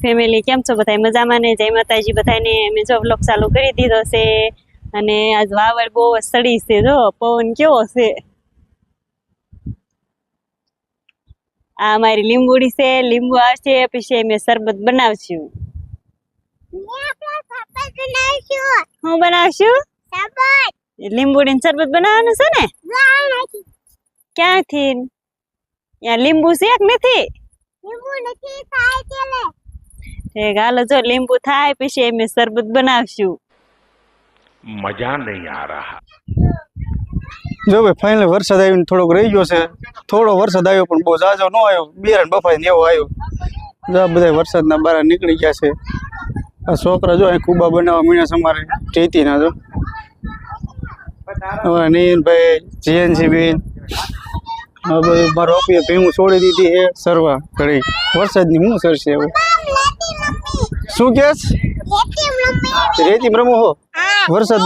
Family કેમ છો બધા મજામાં ને જય માતાજી બધાને અમે જો વ્લોગ ચાલુ કરી દીધો છે અને આજ વાવડ બહુ સડી છે જો પવન કેવો છે આ અમારી લીંબુડી છે લીંબુ આવશે પછી અમે શરબત બનાવશું હું બનાવશું લીંબુડી શરબત બનાવવાનું છે ને ક્યાંથી યા લીંબુ છે કે નથી હાલો જો લીંબુ થાય પછી અમે શરબત બનાવશું मजा नहीं आ रहा। જો ભાઈ ફાઇનલ વરસાદ આવીને થોડોક રહી ગયો છે થોડો વરસાદ આવ્યો પણ બહુ ઝાઝો ન આવ્યો બિયારણ બફાઈ ને એવો આવ્યો જો બધા વરસાદના બહાર નીકળી ગયા છે આ છોકરા જો અહીં કુબા બનાવવા મીણસ અમારે ચેતીના જો હવે નીનભાઈ જીએનસી બેન હવે મારો ઓપીએ ભીમું છોડી દીધી એ સરવા ઘડી વરસાદની શું સરશે હવે શું કેસ રેતી રમો હો વરસાદ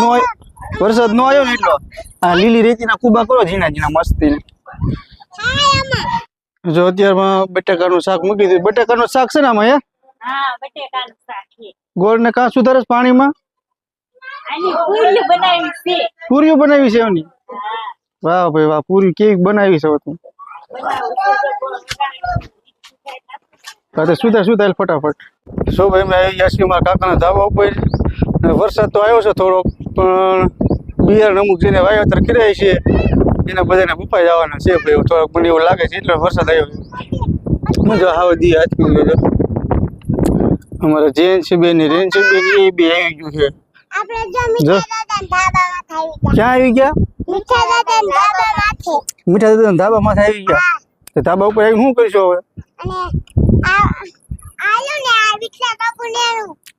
નો આવ્યો ને એટલો આ લીલી રેતીના કુબા કરો ઝીણા ઝીણા મસ્તી જો અત્યારમાં બટેકાનું શાક મૂકી દીધું બટેકાનું શાક છે ને આમાં હા બટેકાનું શાક છે ગોળ ને કાં સુધારે પાણીમાં આની પૂરી બનાવી છે પૂરીઓ બનાવી છે એની વાહ ભાઈ વાહ પૂરી કેવી બનાવી છે તું કાતે સુધાર ફટાફટ સો ભાઈ મેં આવી ગયા છીએ મારા કાકાના ધાબા ઉપર વરસાદ તો આવ્યો છે થોડોક પણ બિયારણ અમુક જેને વાવેતર કર્યા છે એના બધાને બપાઈ જવાના છે ભાઈ થોડોક મને એવું લાગે છે એટલે વરસાદ આવ્યો છે મજા આવે દી આજકી લેજો અમારા જેએનસી બેન ની રેન્સી બેન એ બી આવી ગયું છે જો ક્યાં આવી ગયા મીઠા દાદા ધાબા માથે આવી ગયા તો ધાબા ઉપર આવીને શું કરીશું હવે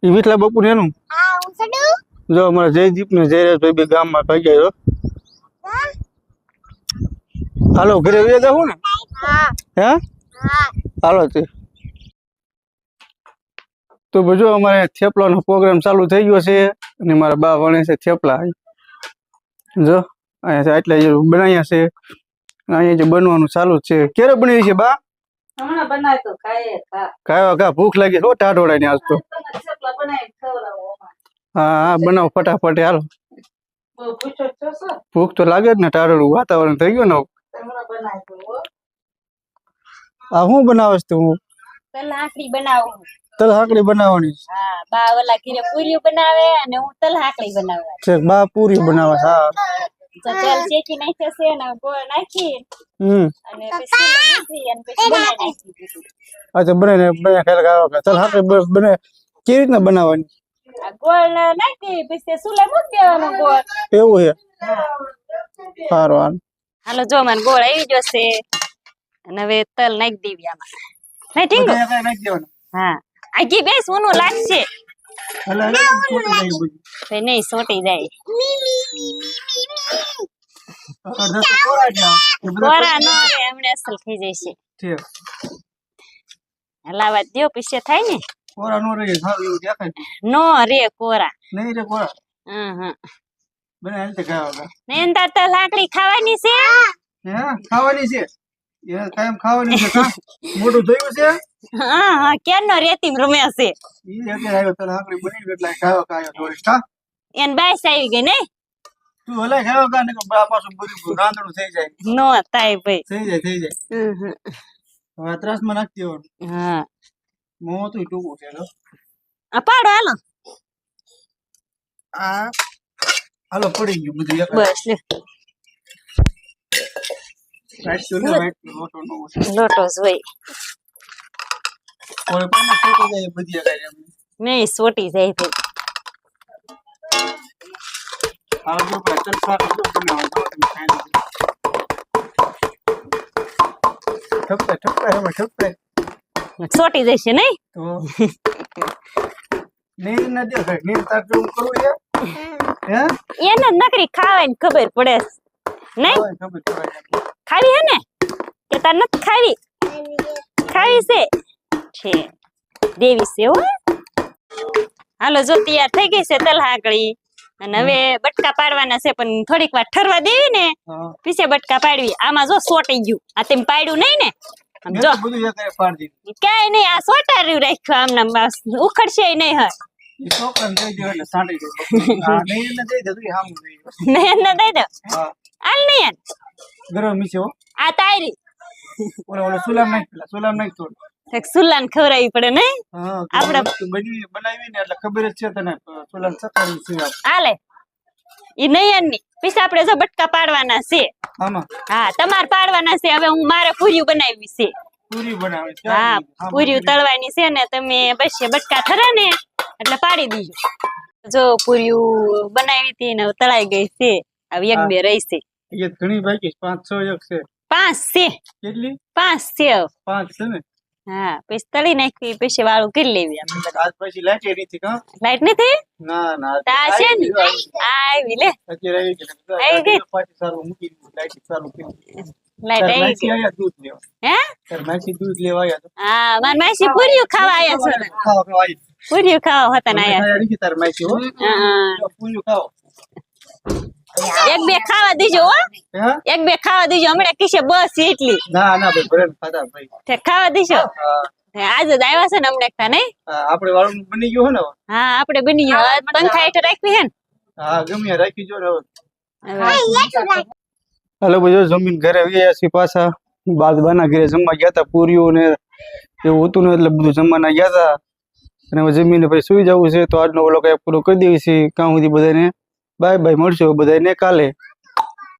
વિઠલા બાપુ ને એનું જો અમારા જયદીપ ને જયરાજભાઈ બે ગામમાં ભાગ્યા હાલો ઘરે વ્યા જાવ ને હે હાલો તે તો જો અમારે થેપલાનો પ્રોગ્રામ ચાલુ થઈ ગયો છે અને મારા બા વણે છે થેપલા જો અહીંયા આટલા બનાવ્યા છે અહીંયા જે બનવાનું ચાલુ છે ક્યારે બનાવી છે બા હમણાં બનાય તો કા ભૂખ લાગી હો ટાઢોળા ને આજ તો હા બનાવો ફટાફટ હાલો ભૂખ તો લાગે જ ને ટાઢોળું વાતાવરણ થઈ ગયું ને આ શું બનાવે તું તલ હાકડી બનાવું તલ હાકડી બનાવવાની હા બા ઓલા ઘરે પૂરીઓ બનાવે અને હું તલ હાકડી બનાવું છે બા પૂરી બનાવે હા તો તેલ શેકી નાખે છે ને ગોળ નાખી અને પછી અને પછી બનાવી નાખી અચ્છા બને ખાઈ તલ હાકડી બને કેવી રીતના બનાવવાની આ ગોળ નાખી પછી સુલે મૂકી દેવાનો ગોળ એવું છે સારું હાલો જો મને ગોળ આવી ગયો છે અને હવે તલ નાખી દેવી આમાં નહીં ઠીંગો હા આગી બે સોનું લાગશે નહીં સોટી જાય કોરા નો રે એમણે અસલ થઈ જશે હલાવા દો પછી થાય ને કોરા નો રે સારું એવું દેખાય નો રે કોરા નહીં રે કોરા હા બને હાલતે ખાવા ને તાર તો લાકડી ખાવાની છે હે ખાવાની છે એ કાયમ ખાવાની છે કા મોટું થયું છે હા હા કેનો રેતી રમે છે ઈ અત્યારે આવ્યો તને હાકડી બની એટલે ખાવા કાયો થોડી કા એન બાઈસ આવી ગઈ ને તું હલાય ખાવા કા ને બા પાછું બધું રાંધણું થઈ જાય નો થાય ભાઈ થઈ જાય હવે ત્રાસ માં નાખતી હોય હા મો તો ટૂંકું છે લો આ પાડો હાલો આ હાલો પડી ગયું બધું એક બસ લે રાઈટ તો ને રાઈટ લોટો નો લોટો જોઈ કોઈ પણ છોટી જાય બધી કાઈ એમ નહીં સોટી જાય ભાઈ આ જો પેટર્ન સાફ બનાવવા તો ઠપકા સોટી જશે નહીં તો નીર ન દેખાય નીર તાર જેવું કરવું છે હે એને નકરી ખાવાની ખબર પડે નહીં ખબર પડે ખાવી હે ને કે તાર નથી ખાવી ખાવી છે દેવી છે હો હાલો જો તૈયાર થઈ ગઈ છે તલ હાકડી અને હવે બટકા પાડવાના છે પણ થોડીક વાર ઠરવા દેવી ને પીછે બટકા પાડવી આમાં જો સોટી ગયું આ તેમ પાડ્યું નહીં ને આમ જો બધું એક એક પાડી દીધું. ક્યાંય નહીં આ સોટાર્યું રાખ્યું આમને બસ ઉખડશે નહીં હોય ઈ છોકરાને દઈ દે એટલે સાંડી જાય. હા, નહીં એને દઈ દે તો ઈ હામું દઈ દે. નહીં એને દઈ દો હા, હાલ નહીં યાર. ગરમ મીસે હો. આ તાયરી ઓલો સુલામ નાખ પેલા, સુલામ નાખ થોડું. એક સુલાન ખવડાવી પડે નહીં હા, આપણે- બનાવી ને એટલે ખબર જ છે તને સુલામ સતાડી છે આપ. હાલે ઈ નહીં એની પછી આપણે જો બટકા પાડવાના છે આમાં હા તમારે પાડવાના છે હવે હું મારે પૂરીઓ બનાવી છે પૂરી બનાવે છે. હા પૂરીઓ તળવાની છે ને તમે બસ બટકા થરે ને એટલે પાડી દીજો જો પૂરીઓ બનાવી હતી ને તળાઈ ગઈ છે હવે એક બે રહી છે એ ઘણી બાકી 5-6 એક છે. 5 છે કેટલી? 5 છે 5 છે ને. હા પછી તળી નાખી પછી વાળું કરી લેવી આજ પછી લાઈટ એ નથી કા? લાઈટ નથી ના ના તા છે ને આવી લે અત્યારે આવી ગઈ. આવી ગઈ? પાછી સારું મૂકી દીધું, લાઈટ ચાલુ કરી. લાઈટ આવી માસી ગઈ આયા દૂધ લેવા. હે તાર માસી દૂધ લેવા આયા તો. હા માર માસી પૂરીઓ ખાવા આયા છે ને ખાઓ ખાઓ આવી. પૂરીઓ ખાવા હતા ને આયા આયા નથી તાર માસી હો. હા પૂરી ખાઓ. એક બે ખાવા દીજો હો હે? એક બે ખાવા દીજો હમણાં કિસે બસ એટલી ના ના ભાઈ ભરેન ખાધા ભાઈ. તે ખાવા દીજો હા, આજે જ આવ્યા છે ને હમણાં એકતા નહીં હા, આપણે વાળું બની ગયું હે ને હવે? હા આપણે બની ગયો હવે પંખા હેઠળ રાખવી હે ને હા ગમે ત્યાં રાખી જો ને હવે. હવે હાલો બધો જમીન ઘરે ગયા છીએ પાછા બાના ઘરે જમવા ગયા હતા પૂરીઓ ને એવું હતું ને એટલે બધું જમવાના ગયા હતા અને હવે જમીને પછી સુઈ જવું છે તો આજનો વ્લોગ પૂરો કરી દઈએ છીએ. કાં સુધી બધાને બાય બાય મળશું બધાને કાલે.